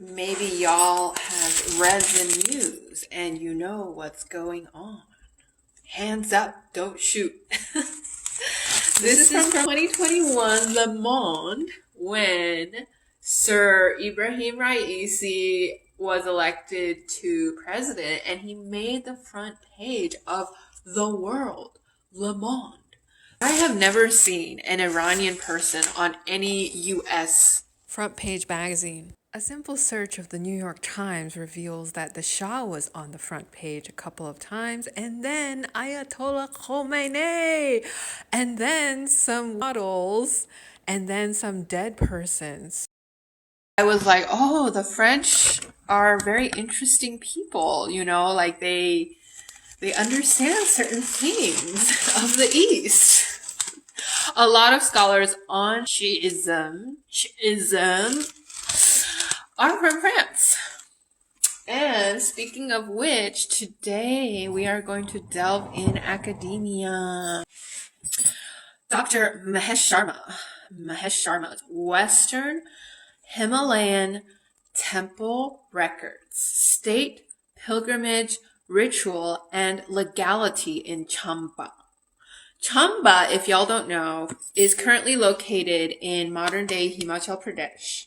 Maybe y'all have read the news and you know what's going on. Hands up, don't shoot. This is from 2021 Le Monde, when Sir Ibrahim Raisi was elected to president, and he made the front page of The World, Le Monde. I have never seen an Iranian person on any U.S. front page magazine. A simple search of the New York Times reveals that the Shah was on the front page a couple of times, and then Ayatollah Khomeini, and then some models, and then some dead persons. I was like, oh, the French are very interesting people, you know, like they understand certain things of the East. A lot of scholars on Shiism are from France. And speaking of which, today we are going to delve in academia. Dr. Mahesh Sharma's Western Himalayan Temple Records, State, Pilgrimage, Ritual, and Legality in Chamba. Chamba, if y'all don't know, is currently located in modern-day Himachal Pradesh.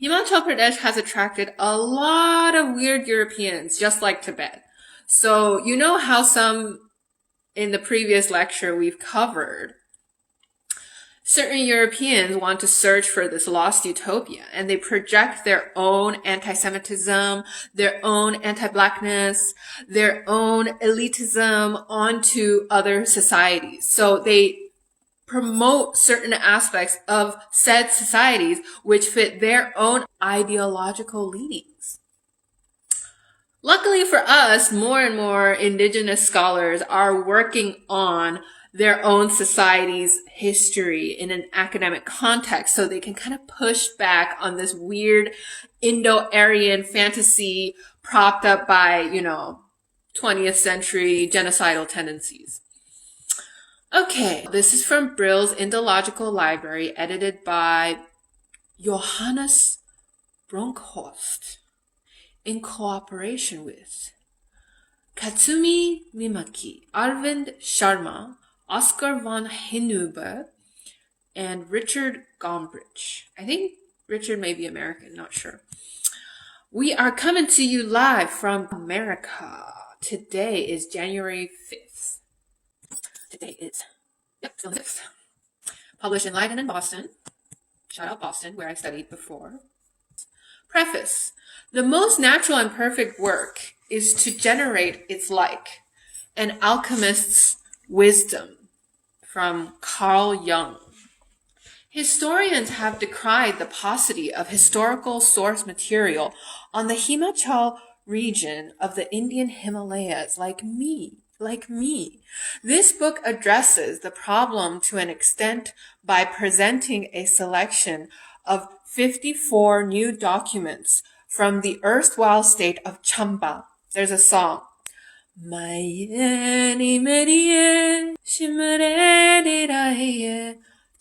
Himachal Pradesh has attracted a lot of weird Europeans, just like Tibet. So you know how in the previous lecture we've covered, certain Europeans want to search for this lost utopia, and they project their own anti-Semitism, their own anti-Blackness, their own elitism onto other societies. So they promote certain aspects of said societies which fit their own ideological leanings. Luckily for us, more and more indigenous scholars are working on their own society's history in an academic context, so they can kind of push back on this weird Indo-Aryan fantasy propped up by, 20th century genocidal tendencies. Okay, this is from Brill's Indological Library, edited by Johannes Bronkhorst, in cooperation with Katsumi Mimaki, Arvind Sharma, Oscar von Hinube, and Richard Gombrich. I think Richard may be American, not sure. We are coming to you live from America. Today is January 5th. Today is, still the 5th. Published in Leiden and Boston. Shout out Boston, where I studied before. Preface. The most natural and perfect work is to generate its like. An alchemist's wisdom, from Carl Jung. Historians have decried the paucity of historical source material on the Himachal region of the Indian Himalayas, like me. This book addresses the problem to an extent by presenting a selection of 54 new documents from the erstwhile state of Chamba. There's a song.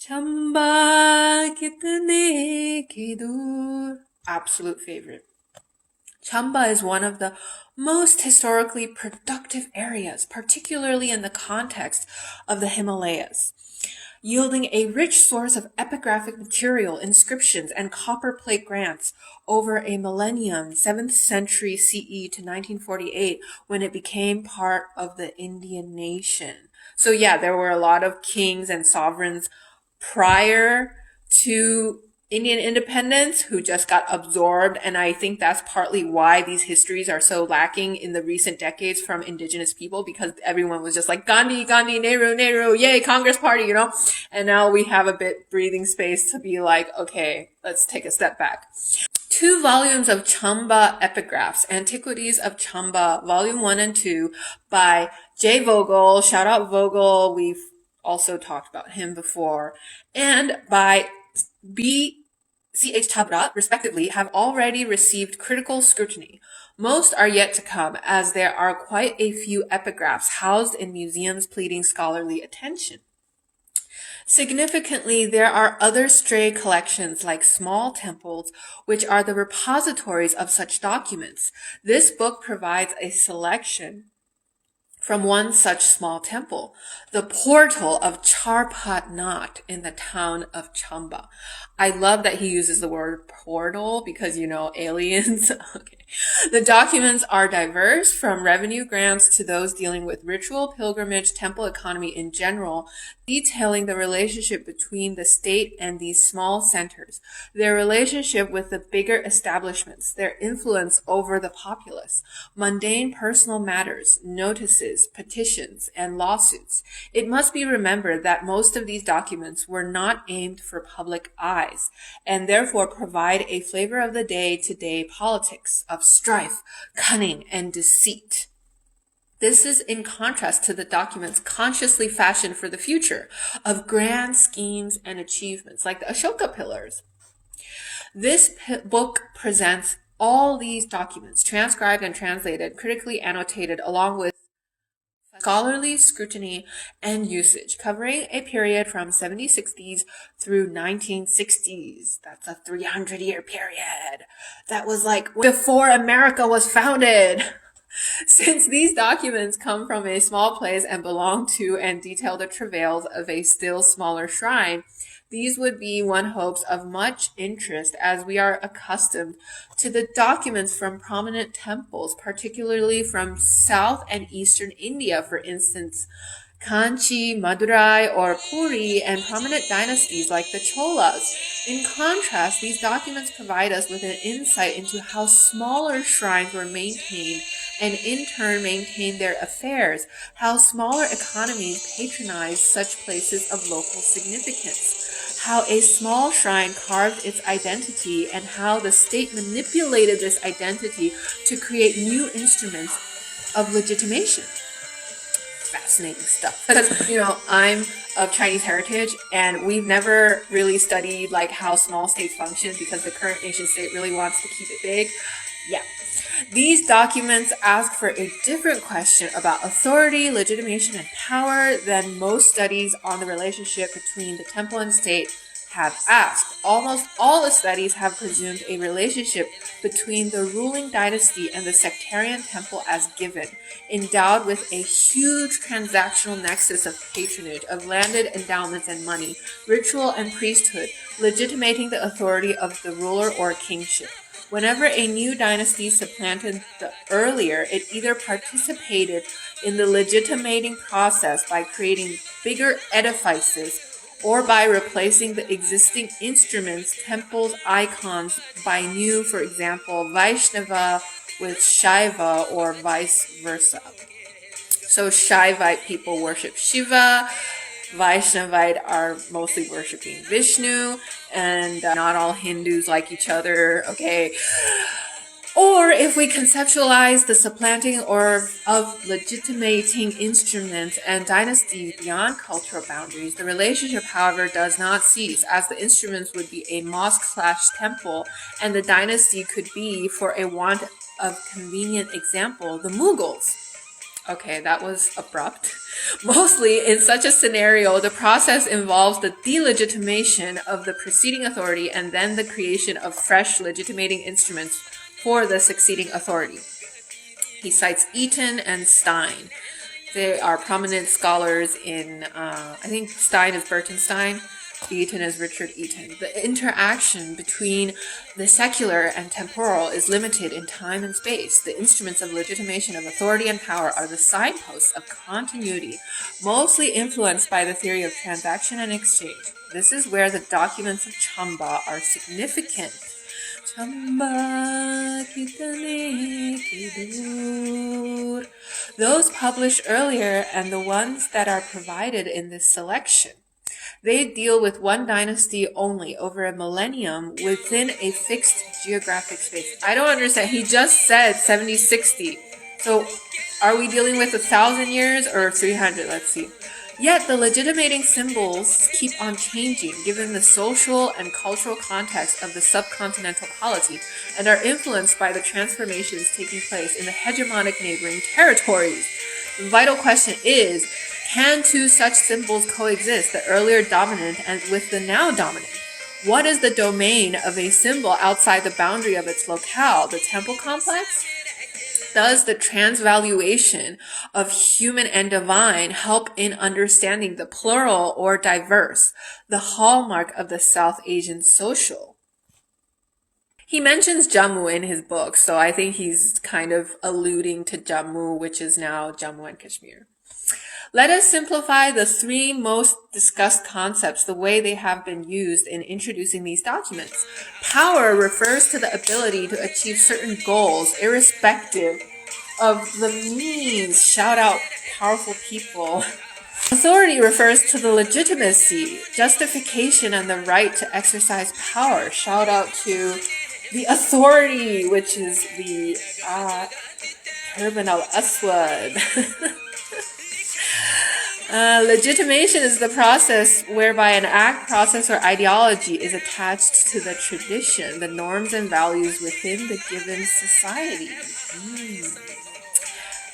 Chamba kitni ki dur. Absolute favorite. Chamba is one of the most historically productive areas, particularly in the context of the Himalayas, yielding a rich source of epigraphic material, inscriptions, and copper plate grants over a millennium, 7th century CE to 1948, when it became part of the Indian nation. So yeah, there were a lot of kings and sovereigns prior to Indian independence who just got absorbed, and I think that's partly why these histories are so lacking in the recent decades from indigenous people, because everyone was just like Gandhi, Nehru, yay, Congress Party, and now we have a bit breathing space to be like, okay, let's take a step back. 2 volumes of Chamba epigraphs, Antiquities of Chamba, volume 1 and 2 by J. Vogel, shout out Vogel, we've also talked about him before, and by B.C.H. Tabra, respectively, have already received critical scrutiny. Most are yet to come, as there are quite a few epigraphs housed in museums pleading scholarly attention. Significantly, there are other stray collections like small temples, which are the repositories of such documents. This book provides a selection from one such small temple, the portal of Charpatnath in the town of Chamba. I love that he uses the word portal because, aliens. Okay. The documents are diverse, from revenue grants to those dealing with ritual, pilgrimage, temple economy in general, detailing the relationship between the state and these small centers, their relationship with the bigger establishments, their influence over the populace, mundane personal matters, notices, petitions, and lawsuits. It must be remembered that most of these documents were not aimed for public eyes, and therefore provide a flavor of the day-to-day politics of strife, cunning, and deceit. This is in contrast to the documents consciously fashioned for the future of grand schemes and achievements, like the Ashoka Pillars. This book presents all these documents, transcribed and translated, critically annotated, along with scholarly scrutiny and usage, covering a period from 7060s through 1960s. That's a 300-year period. That was like before America was founded. Since these documents come from a small place and belong to and detail the travails of a still smaller shrine, these would be, one hopes, of much interest, as we are accustomed to the documents from prominent temples, particularly from South and Eastern India, for instance, Kanchi, Madurai, or Puri, and prominent dynasties like the Cholas. In contrast, these documents provide us with an insight into how smaller shrines were maintained and in turn maintained their affairs, how smaller economies patronized such places of local significance, how a small shrine carved its identity, and how the state manipulated this identity to create new instruments of legitimation. Fascinating stuff. Because, I'm of Chinese heritage, and we've never really studied like how small states function because the current nation state really wants to keep it big. Yeah. These documents ask for a different question about authority, legitimation, and power than most studies on the relationship between the temple and state have asked. Almost all the studies have presumed a relationship between the ruling dynasty and the sectarian temple as given, endowed with a huge transactional nexus of patronage, of landed endowments and money, ritual and priesthood, legitimating the authority of the ruler or kingship. Whenever a new dynasty supplanted the earlier, it either participated in the legitimating process by creating bigger edifices or by replacing the existing instruments, temples, icons by new, for example, Vaishnava with Shaiva or vice versa. So Shaivite people worship Shiva, Vaishnavite are mostly worshiping Vishnu, and not all Hindus like each other, okay? Or if we conceptualize the supplanting or of legitimating instruments and dynasties beyond cultural boundaries, the relationship, however, does not cease, as the instruments would be a mosque/temple, and the dynasty could be, for a want of convenient example, the Mughals. Okay, that was abrupt. Mostly, in such a scenario, the process involves the delegitimation of the preceding authority and then the creation of fresh legitimating instruments for the succeeding authority. He cites Eaton and Stein. They are prominent scholars in, I think Stein is Bertenstein, Eaton is Richard Eaton. The interaction between the secular and temporal is limited in time and space. The instruments of legitimation of authority and power are the signposts of continuity, mostly influenced by the theory of transaction and exchange. This is where the documents of Chamba are significant. Chamba kitni dur. Those published earlier and the ones that are provided in this selection. They deal with one dynasty only over a millennium within a fixed geographic space. I don't understand. He just said 70-60. So are we dealing with 1,000 years or 300? Let's see. Yet the legitimating symbols keep on changing given the social and cultural context of the subcontinental polity and are influenced by the transformations taking place in the hegemonic neighboring territories. The vital question is, Can two such symbols coexist, the earlier dominant and with the now dominant? What is the domain of a symbol outside the boundary of its locale, the temple complex? Does the transvaluation of human and divine help in understanding the plural or diverse, the hallmark of the South Asian social? He mentions Jammu in his book, so I think he's kind of alluding to Jammu, which is now Jammu and Kashmir. Let us simplify the three most discussed concepts the way they have been used in introducing these documents. Power refers to the ability to achieve certain goals, irrespective of the means. Shout out powerful people. Authority refers to the legitimacy, justification, and the right to exercise power. Shout out to the authority, which is the Turban al-Aswad. Legitimation is the process whereby an act, process, or ideology is attached to the tradition, the norms and values within the given society.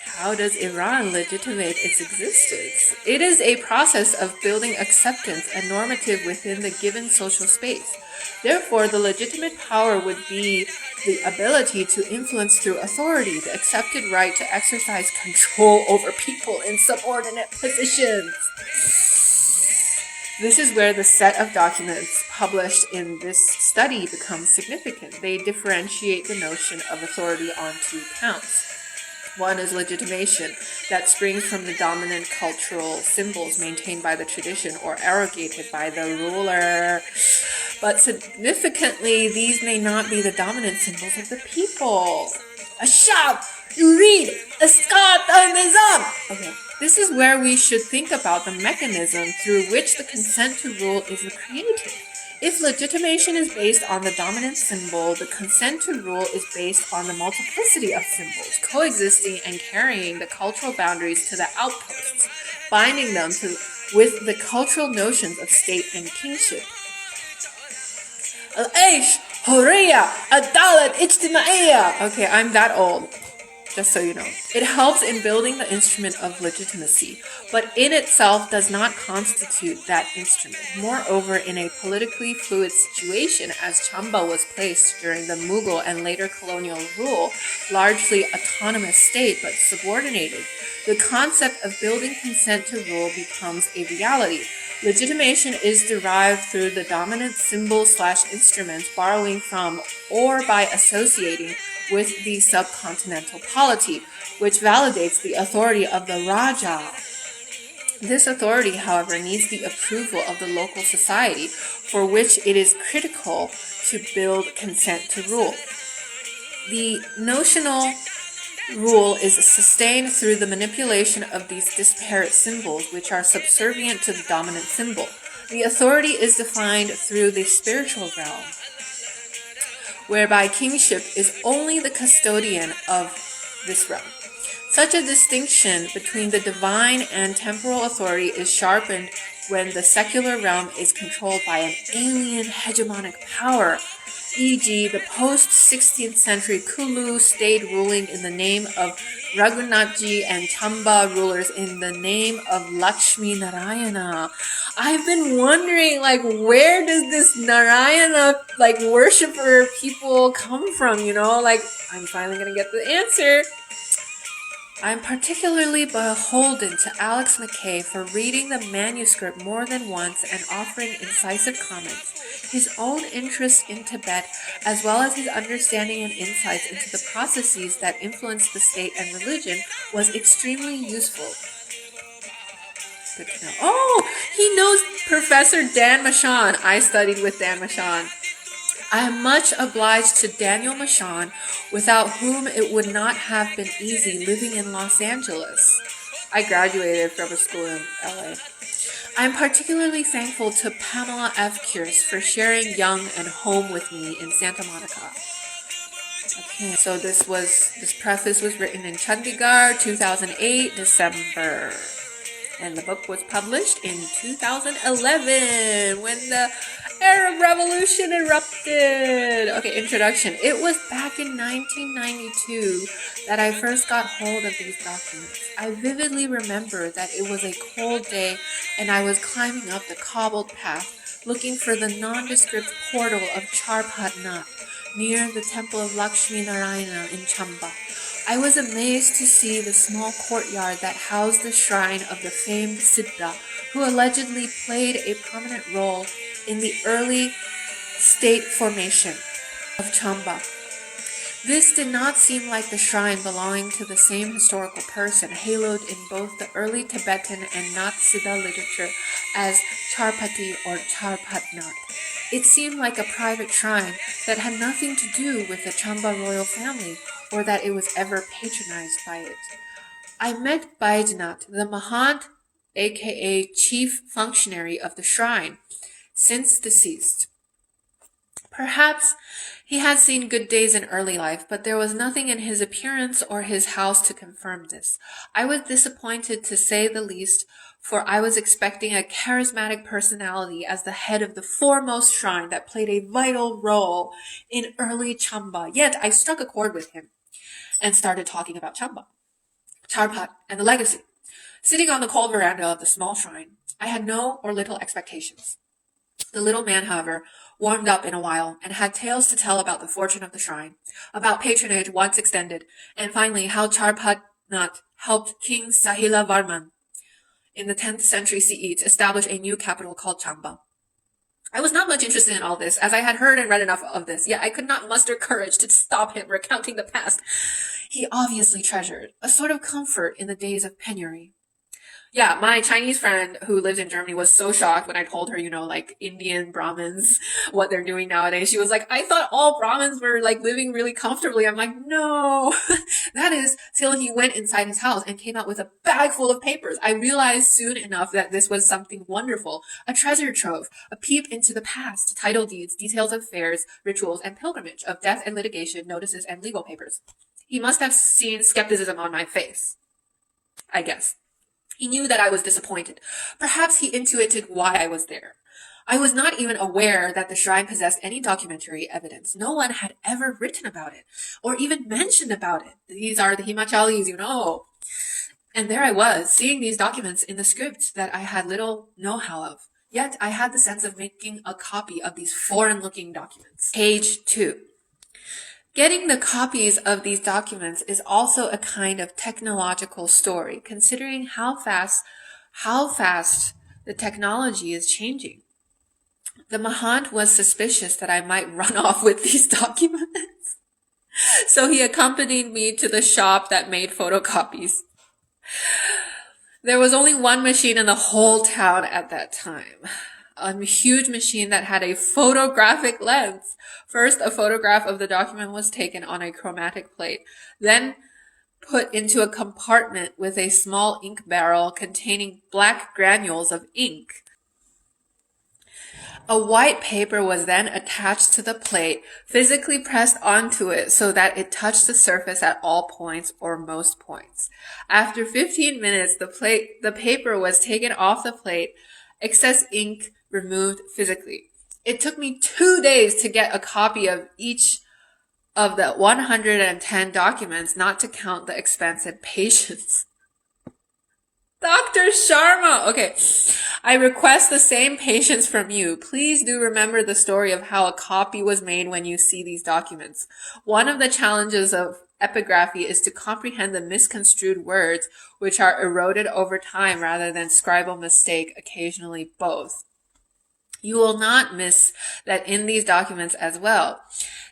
How does Iran legitimate its existence? It is a process of building acceptance and normative within the given social space. Therefore, the legitimate power would be the ability to influence through authority, the accepted right to exercise control over people in subordinate positions. This is where the set of documents published in this study becomes significant. They differentiate the notion of authority on two counts. One is legitimation, that springs from the dominant cultural symbols maintained by the tradition or arrogated by the ruler. But significantly, these may not be the dominant symbols of the people. Ashab, you read, Asqat al-Nizam. Okay, this is where we should think about the mechanism through which the consent to rule is created. If legitimation is based on the dominant symbol, the consent to rule is based on the multiplicity of symbols, coexisting and carrying the cultural boundaries to the outposts, binding them with the cultural notions of state and kingship. Al-Aish, Hurriya, Adalat, Ijtimaiya. Okay, I'm that old, just so you know. It helps in building the instrument of legitimacy, but in itself does not constitute that instrument. Moreover, in a politically fluid situation, as Chamba was placed during the Mughal and later colonial rule, largely autonomous state but subordinated, the concept of building consent to rule becomes a reality. Legitimation is derived through the dominant symbol/instruments borrowing from or by associating with the subcontinental polity, which validates the authority of the Raja. This authority, however, needs the approval of the local society, for which it is critical to build consent to rule. The notional rule is sustained through the manipulation of these disparate symbols, which are subservient to the dominant symbol. The authority is defined through the spiritual realm, whereby kingship is only the custodian of this realm. Such a distinction between the divine and temporal authority is sharpened when the secular realm is controlled by an alien hegemonic power, e.g. the post-16th century Kulu stayed ruling in the name of Raghunathji and Chamba rulers in the name of Lakshmi Narayana. I've been wondering, where does this Narayana, worshiper people come from, I'm finally gonna get the answer. I'm particularly beholden to Alex McKay for reading the manuscript more than once and offering incisive comments. His own interest in Tibet, as well as his understanding and insights into the processes that influence the state and religion, was extremely useful. Good to know. Oh, he knows Professor Dan Mashan. I studied with Dan Mashan. I am much obliged to Daniel Mashan, without whom it would not have been easy living in Los Angeles. I graduated from a school in LA. I am particularly thankful to Pamela F. Kearse for sharing Young and Home with me in Santa Monica. Okay, so this preface was written in Chandigarh, 2008, December. And the book was published in 2011 when the Arab Revolution erupted. Okay, introduction. It was back in 1992 that I first got hold of these documents. I vividly remember that it was a cold day and I was climbing up the cobbled path looking for the nondescript portal of Charpat near the temple of Lakshmi Narayana in Chamba. I was amazed to see the small courtyard that housed the shrine of the famed Siddha, who allegedly played a prominent role in the early state formation of Chamba. This did not seem like the shrine belonging to the same historical person, haloed in both the early Tibetan and Nath Siddha literature as Charpati or Charpatnath. It seemed like a private shrine that had nothing to do with the Chamba royal family or that it was ever patronized by it. I met Baidyanath, the Mahant, aka chief functionary of the shrine, since deceased. Perhaps he had seen good days in early life, but there was nothing in his appearance or his house to confirm this. I was disappointed, to say the least, for I was expecting a charismatic personality as the head of the foremost shrine that played a vital role in early Chamba. Yet I struck a chord with him and started talking about Chamba, Charpat, and the legacy. Sitting on the cold veranda of the small shrine, I had no or little expectations. The little man, however, warmed up in a while and had tales to tell about the fortune of the shrine, about patronage once extended, and finally how Charpatnath helped King Sahila Varman in the 10th century CE to establish a new capital called Chamba. I was not much interested in all this, as I had heard and read enough of this, yet I could not muster courage to stop him recounting the past he obviously treasured, a sort of comfort in the days of penury. Yeah, my Chinese friend who lives in Germany was so shocked when I told her, like Indian Brahmins, what they're doing nowadays. She was like, I thought all Brahmins were like living really comfortably. I'm like, no, that is till he went inside his house and came out with a bag full of papers. I realized soon enough that this was something wonderful, a treasure trove, a peep into the past, title deeds, details of fairs, rituals, and pilgrimage, of death and litigation, notices, and legal papers. He must have seen skepticism on my face, I guess. He knew that I was disappointed. Perhaps he intuited why I was there. I was not even aware that the shrine possessed any documentary evidence. No one had ever written about it, or even mentioned about it. These are the Himachalis, And there I was, seeing these documents in the script that I had little know-how of. Yet I had the sense of making a copy of these foreign-looking documents. Page 2. Getting the copies of these documents is also a kind of technological story, considering how fast the technology is changing. The Mahant was suspicious that I might run off with these documents, so he accompanied me to the shop that made photocopies. There was only one machine in the whole town at that time. A huge machine that had a photographic lens. First, a photograph of the document was taken on a chromatic plate, then put into a compartment with a small ink barrel containing black granules of ink. A white paper was then attached to the plate, physically pressed onto it so that it touched the surface at all points or most points. After 15 minutes, the paper was taken off the plate, excess ink removed physically. It took me 2 days to get a copy of each of the 110 documents, not to count the expense and patience. Dr. Sharma! Okay, I request the same patience from you. Please do remember the story of how a copy was made when you see these documents. One of the challenges of epigraphy is to comprehend the misconstrued words, which are eroded over time rather than scribal mistake, occasionally both. You will not miss that in these documents as well.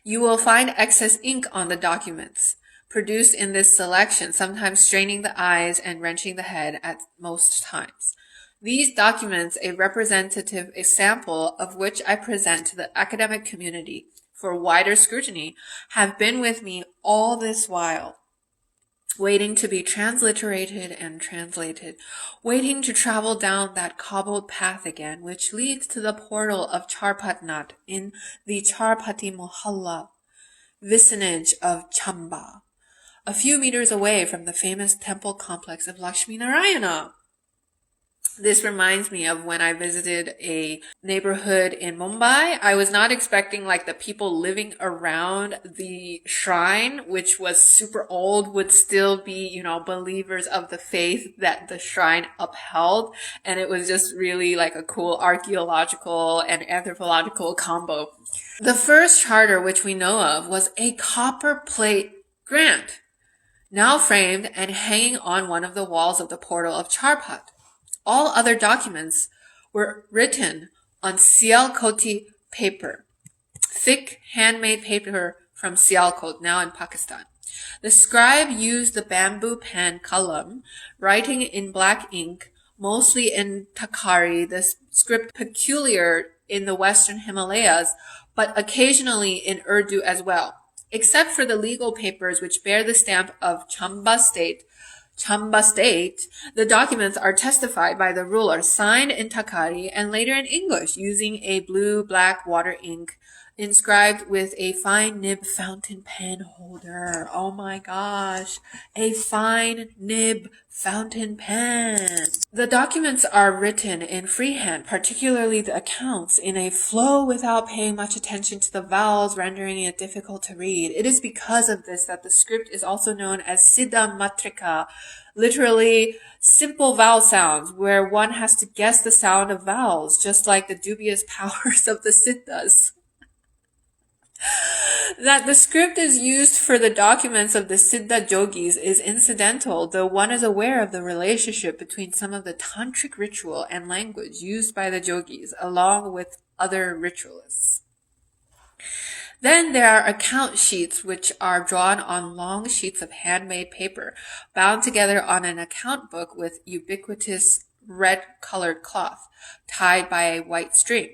You will find excess ink on the documents produced in this selection, sometimes straining the eyes and wrenching the head at most times. These documents, a representative sample of which I present to the academic community for wider scrutiny, have been with me all this while, waiting to be transliterated and translated, waiting to travel down that cobbled path again, which leads to the portal of Charpatnath in the Charpati Mohalla vicinage of Chamba, a few meters away from the famous temple complex of Lakshmi Narayana. This reminds me of when I visited a neighborhood in Mumbai. I was not expecting like the people living around the shrine, which was super old, would still be, believers of the faith that the shrine upheld. And it was just really like a cool archaeological and anthropological combo. The first charter which we know of was a copper plate grant, now framed and hanging on one of the walls of the portal of Charpat. All other documents were written on Sialkoti paper, thick handmade paper from Sialkot, now in Pakistan. The scribe used the bamboo pen kalam, writing in black ink, mostly in Takari, the script peculiar in the Western Himalayas, but occasionally in Urdu as well. Except for the legal papers which bear the stamp of Chamba State, the documents are testified by the ruler, signed in Takari and later in English using a blue-black water ink inscribed with a fine nib fountain pen holder. Oh my gosh, a fine nib fountain pen. The documents are written in freehand, particularly the accounts, in a flow without paying much attention to the vowels, rendering it difficult to read. It is because of this that the script is also known as Siddha Matrika, literally simple vowel sounds, where one has to guess the sound of vowels, just like the dubious powers of the Siddhas. That the script is used for the documents of the Siddha Yogis is incidental, though one is aware of the relationship between some of the tantric ritual and language used by the yogis, along with other ritualists. Then there are account sheets which are drawn on long sheets of handmade paper, bound together on an account book with ubiquitous red-colored cloth, tied by a white string.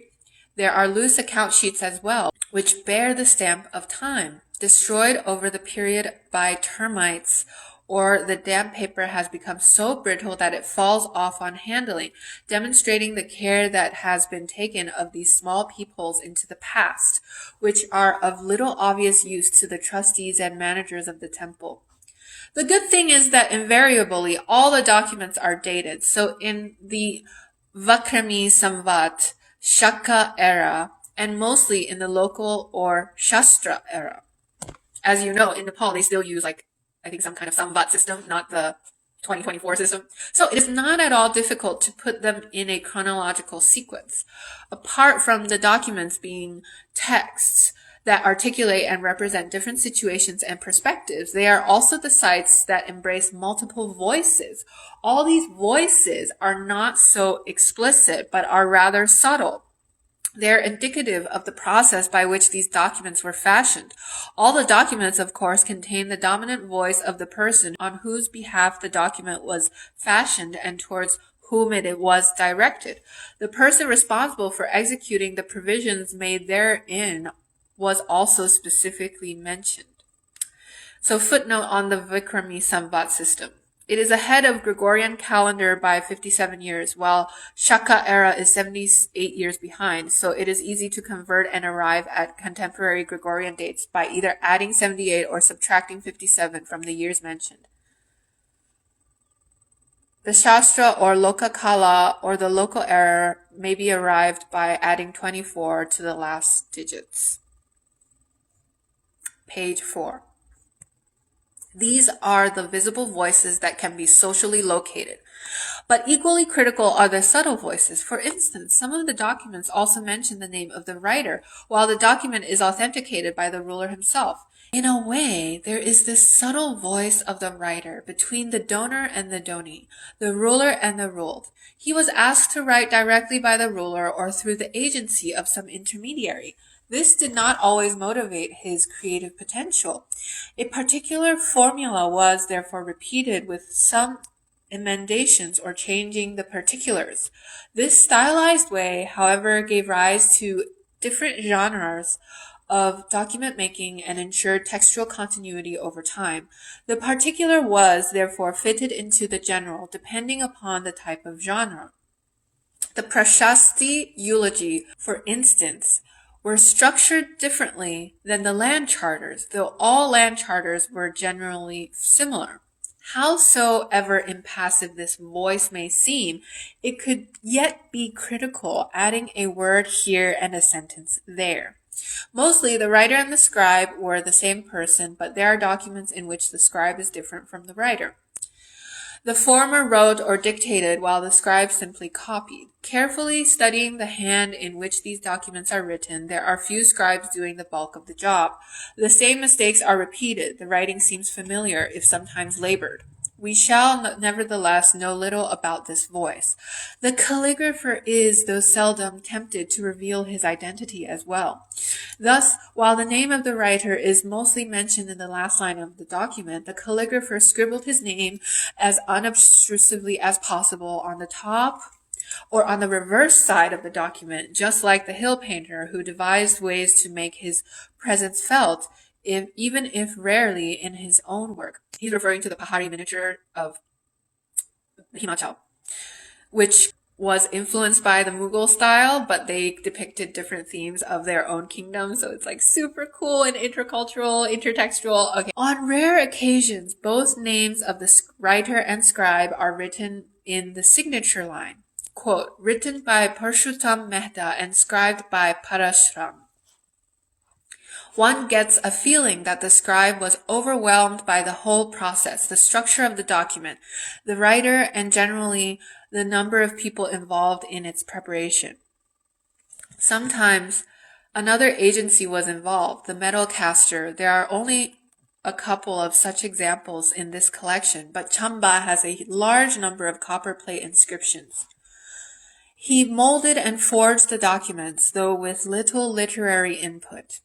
There are loose account sheets as well, which bear the stamp of time, destroyed over the period by termites, or the damp paper has become so brittle that it falls off on handling, demonstrating the care that has been taken of these small peepholes into the past, which are of little obvious use to the trustees and managers of the temple. The good thing is that invariably all the documents are dated, so in the Vakrami Samvat, Shaka era, and mostly in the local or Shastra era. As you know, in Nepal, they still use I think some kind of Samvat system, not the 2024 system. So it is not at all difficult to put them in a chronological sequence. Apart from the documents being texts that articulate and represent different situations and perspectives, they are also the sites that embrace multiple voices. All these voices are not so explicit, but are rather subtle. They're indicative of the process by which these documents were fashioned. All the documents, of course, contain the dominant voice of the person on whose behalf the document was fashioned and towards whom it was directed. The person responsible for executing the provisions made therein was also specifically mentioned. So footnote on the Vikrami Samvat system. It is ahead of Gregorian calendar by 57 years, while Shaka era is 78 years behind, so it is easy to convert and arrive at contemporary Gregorian dates by either adding 78 or subtracting 57 from the years mentioned. The Shastra or Loka Kala or the local era may be arrived by adding 24 to the last digits. Page 4. These are the visible voices that can be socially located. But equally critical are the subtle voices. For instance, some of the documents also mention the name of the writer, while the document is authenticated by the ruler himself. In a way, there is this subtle voice of the writer between the donor and the donee, the ruler and the ruled. He was asked to write directly by the ruler or through the agency of some intermediary. This did not always motivate his creative potential. A particular formula was therefore repeated with some emendations or changing the particulars. This stylized way, however, gave rise to different genres of document making and ensured textual continuity over time. The particular was therefore fitted into the general, depending upon the type of genre. The Prashasti eulogy, for instance, were structured differently than the land charters, though all land charters were generally similar. Howsoever impassive this voice may seem, it could yet be critical, adding a word here and a sentence there. Mostly, the writer and the scribe were the same person, but there are documents in which the scribe is different from the writer. The former wrote or dictated while the scribe simply copied. Carefully studying the hand in which these documents are written, there are few scribes doing the bulk of the job. The same mistakes are repeated. The writing seems familiar, if sometimes labored. We shall nevertheless know little about this voice. The calligrapher is, though seldom, tempted to reveal his identity as well. Thus, while the name of the writer is mostly mentioned in the last line of the document, the calligrapher scribbled his name as unobtrusively as possible on the top or on the reverse side of the document, just like the hill painter who devised ways to make his presence felt, even if rarely in his own work. He's referring to the Pahari miniature of Himachal, which was influenced by the Mughal style, but they depicted different themes of their own kingdom. So it's like super cool and intercultural, intertextual. Okay. On rare occasions, both names of the writer and scribe are written in the signature line. Quote, written by Parshuttam Mehta and scribed by Parashram. One gets a feeling that the scribe was overwhelmed by the whole process, the structure of the document, the writer, and generally the number of people involved in its preparation. Sometimes another agency was involved, the metal caster. There are only a couple of such examples in this collection, but Chamba has a large number of copperplate inscriptions. He molded and forged the documents, though with little literary input.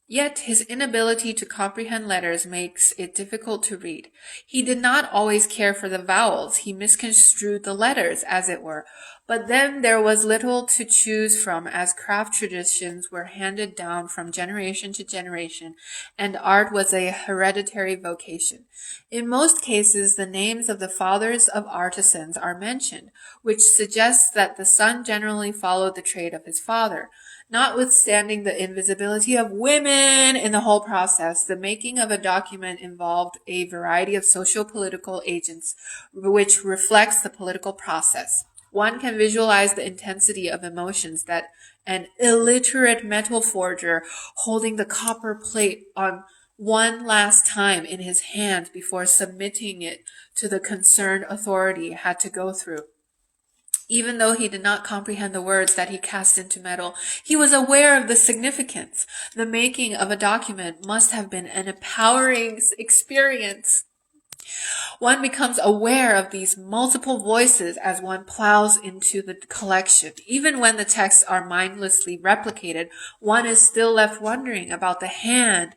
Yet his inability to comprehend letters makes it difficult to read. He did not always care for the vowels. He misconstrued the letters, as it were. But then there was little to choose from, as craft traditions were handed down from generation to generation, and art was a hereditary vocation. In most cases, the names of the fathers of artisans are mentioned, which suggests that the son generally followed the trade of his father. Notwithstanding the invisibility of women in the whole process, the making of a document involved a variety of socio-political agents, which reflects the political process. One can visualize the intensity of emotions that an illiterate metal forger holding the copper plate on one last time in his hand before submitting it to the concerned authority had to go through. Even though he did not comprehend the words that he cast into metal, he was aware of the significance. The making of a document must have been an empowering experience. One becomes aware of these multiple voices as one plows into the collection. Even when the texts are mindlessly replicated, one is still left wondering about the hand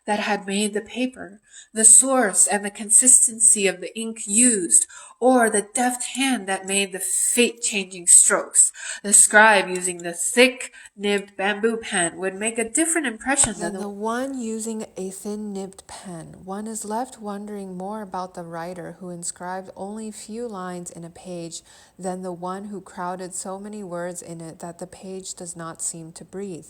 that had made the paper, the source and the consistency of the ink used, or the deft hand that made the fate-changing strokes. The scribe using the thick-nibbed bamboo pen would make a different impression than the one using a thin-nibbed pen. One is left wondering more about the writer who inscribed only few lines in a page than the one who crowded so many words in it that the page does not seem to breathe.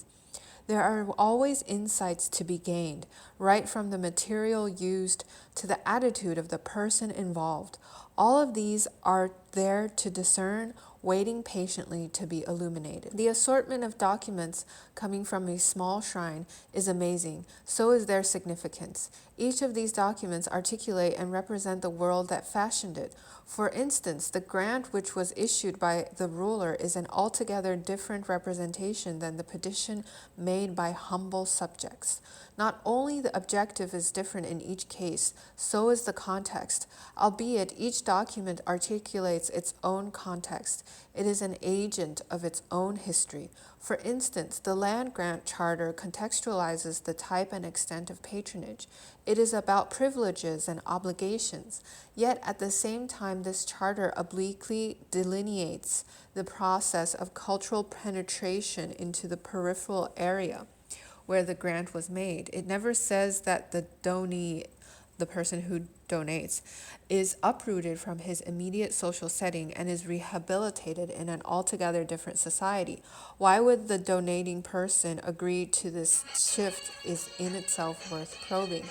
There are always insights to be gained, right from the material used to the attitude of the person involved. All of these are there to discern, waiting patiently to be illuminated. The assortment of documents coming from a small shrine is amazing. So is their significance. Each of these documents articulate and represent the world that fashioned it. For instance, the grant which was issued by the ruler is an altogether different representation than the petition made by humble subjects. Not only the objective is different in each case, so is the context. Albeit each document articulates its own context. It is an agent of its own history. For instance, the land grant charter contextualizes the type and extent of patronage. It is about privileges and obligations. Yet at the same time, this charter obliquely delineates the process of cultural penetration into the peripheral area where the grant was made. It never says that the donee, the person who donates, is uprooted from his immediate social setting and is rehabilitated in an altogether different society. Why would the donating person agree to this shift is in itself worth probing.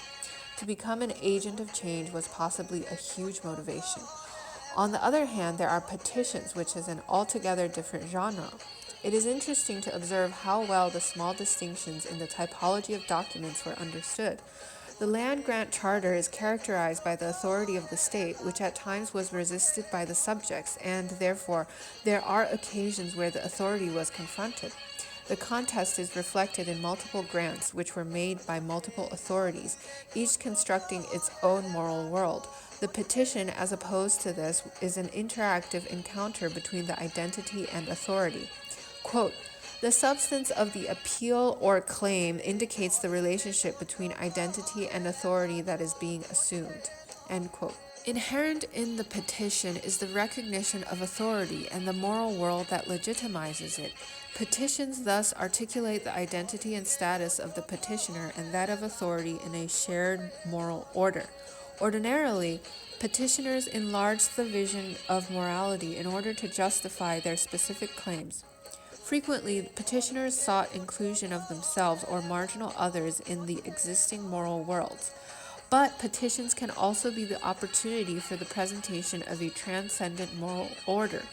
To become an agent of change was possibly a huge motivation. On the other hand, there are petitions, which is an altogether different genre. It is interesting to observe how well the small distinctions in the typology of documents were understood. The land grant charter is characterized by the authority of the state, which at times was resisted by the subjects, and therefore there are occasions where the authority was confronted. The contest is reflected in multiple grants, which were made by multiple authorities, each constructing its own moral world. The petition, as opposed to this, is an interactive encounter between the identity and authority. Quote, the substance of the appeal or claim indicates the relationship between identity and authority that is being assumed. End quote. Inherent in the petition is the recognition of authority and the moral world that legitimizes it. Petitions thus articulate the identity and status of the petitioner and that of authority in a shared moral order. Ordinarily, petitioners enlarge the vision of morality in order to justify their specific claims. Frequently, petitioners sought inclusion of themselves or marginal others in the existing moral worlds. But petitions can also be the opportunity for the presentation of a transcendent moral order,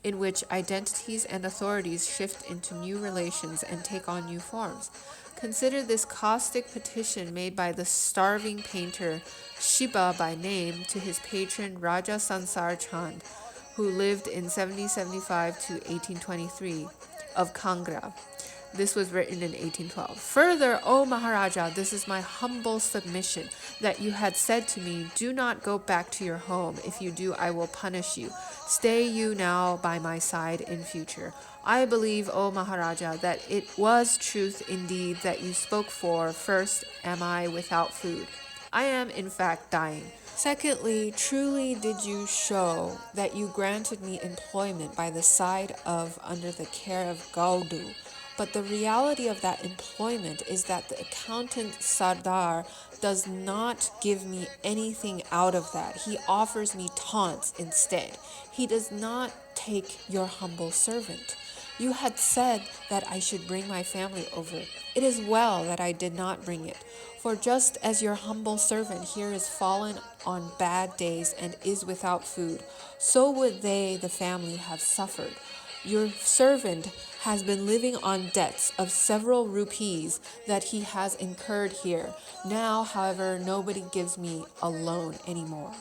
in which identities and authorities shift into new relations and take on new forms. Consider this caustic petition made by the starving painter Shiba by name to his patron Raja Sansar Chand, who lived in 1775 to 1823, of Kangra. This was written in 1812. Further, O Maharaja, this is my humble submission, that you had said to me, do not go back to your home. If you do, I will punish you. Stay you now by my side in future. I believe, O Maharaja, that it was truth indeed that you spoke, for first am I without food. I am in fact dying. Secondly, truly did you show that you granted me employment by the side of under the care of Gaudu. But the reality of that employment is that the accountant Sardar does not give me anything out of that. He offers me taunts instead. He does not take your humble servant. You had said that I should bring my family over. It is well that I did not bring it. For just as your humble servant here is fallen on bad days and is without food, so would they, the family, have suffered. Your servant has been living on debts of several rupees that he has incurred here. Now, however, nobody gives me a loan anymore.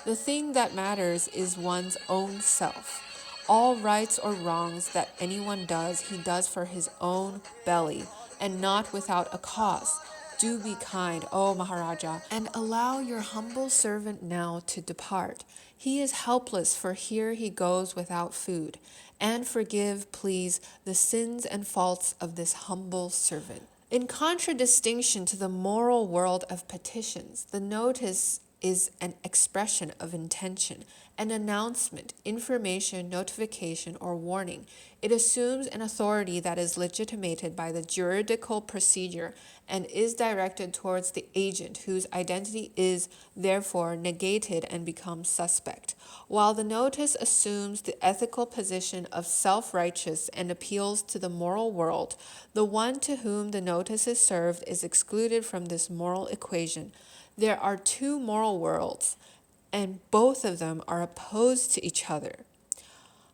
The thing that matters is one's own self. All rights or wrongs that anyone does, he does for his own belly, and not without a cause. Do be kind, O Maharaja, and allow your humble servant now to depart. He is helpless, for here he goes without food. And forgive, please, the sins and faults of this humble servant. In contradistinction to the moral world of petitions, the notice is an expression of intention, an announcement, information, notification, or warning. It assumes an authority that is legitimated by the juridical procedure and is directed towards the agent, whose identity is therefore negated and becomes suspect. While the notice assumes the ethical position of self-righteous and appeals to the moral world, the one to whom the notice is served is excluded from this moral equation. There are two moral worlds, and both of them are opposed to each other.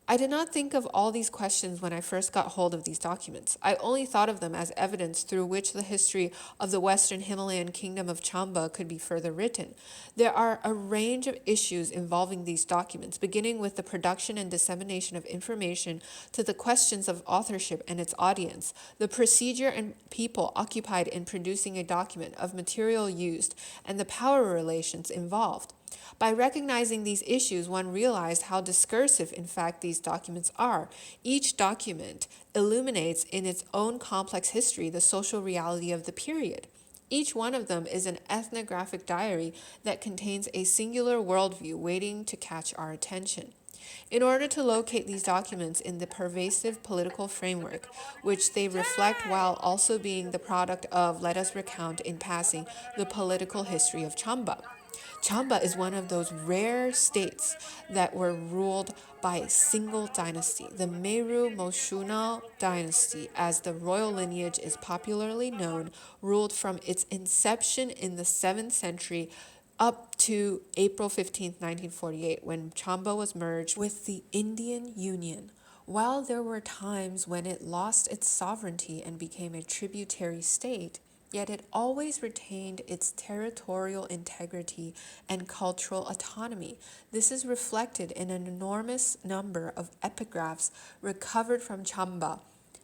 I did not think of all these questions when I first got hold of these documents. I only thought of them as evidence through which the history of the Western Himalayan kingdom of Chamba could be further written. There are a range of issues involving these documents, beginning with the production and dissemination of information to the questions of authorship and its audience, the procedure and people occupied in producing a document, of material used, and the power relations involved. By recognizing these issues, one realized how discursive, in fact, these documents are. Each document illuminates in its own complex history the social reality of the period. Each one of them is an ethnographic diary that contains a singular worldview waiting to catch our attention. In order to locate these documents in the pervasive political framework, which they reflect while also being the product of, let us recount in passing, the political history of Chamba. Chamba is one of those rare states that were ruled by a single dynasty, the Meru Moshunal dynasty, as the royal lineage is popularly known, ruled from its inception in the 7th century up to April 15th, 1948, when Chamba was merged with the Indian Union. While there were times when it lost its sovereignty and became a tributary state, yet it always retained its territorial integrity and cultural autonomy. This is reflected in an enormous number of epigraphs recovered from Chamba,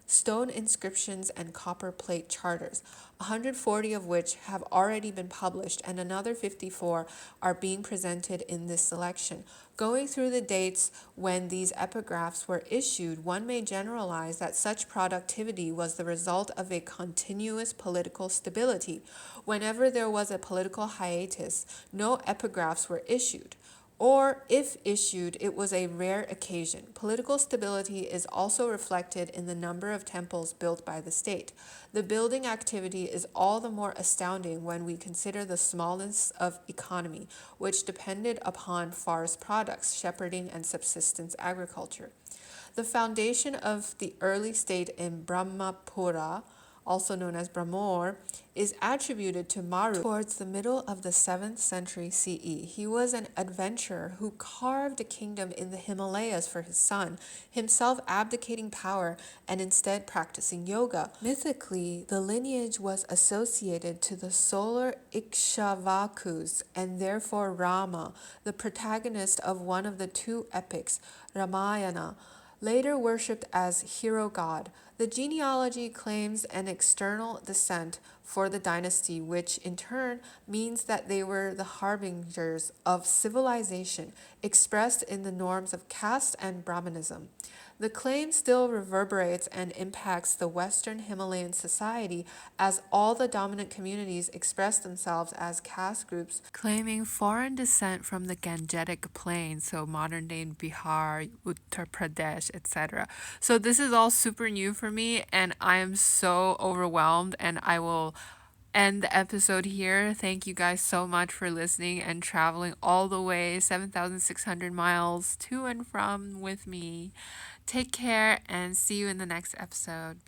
stone inscriptions, and copper plate charters, 140 of which have already been published, and another 54 are being presented in this selection. Going through the dates when these epigraphs were issued, one may generalize that such productivity was the result of a continuous political stability. Whenever there was a political hiatus, no epigraphs were issued, or if issued, it was a rare occasion. Political stability is also reflected in the number of temples built by the state. The building activity is all the more astounding when we consider the smallness of economy, which depended upon forest products, shepherding, and subsistence agriculture. The foundation of the early state in Brahmapura, also known as Brahmor, is attributed to Maru towards the middle of the 7th century CE. He was an adventurer who carved a kingdom in the Himalayas for his son, himself abdicating power and instead practicing yoga. Mythically, the lineage was associated to the solar Ikshvakus and therefore Rama, the protagonist of one of the two epics, Ramayana, later worshipped as hero god. The genealogy claims an external descent for the dynasty, which in turn means that they were the harbingers of civilization, expressed in the norms of caste and Brahmanism. The claim still reverberates and impacts the Western Himalayan society, as all the dominant communities express themselves as caste groups claiming foreign descent from the Gangetic Plain, so modern day Bihar, Uttar Pradesh, etc. So this is all super new for me, and I am so overwhelmed, and I will end the episode here. Thank you guys so much for listening and traveling all the way 7,600 miles to and from with me. Take care and see you in the next episode.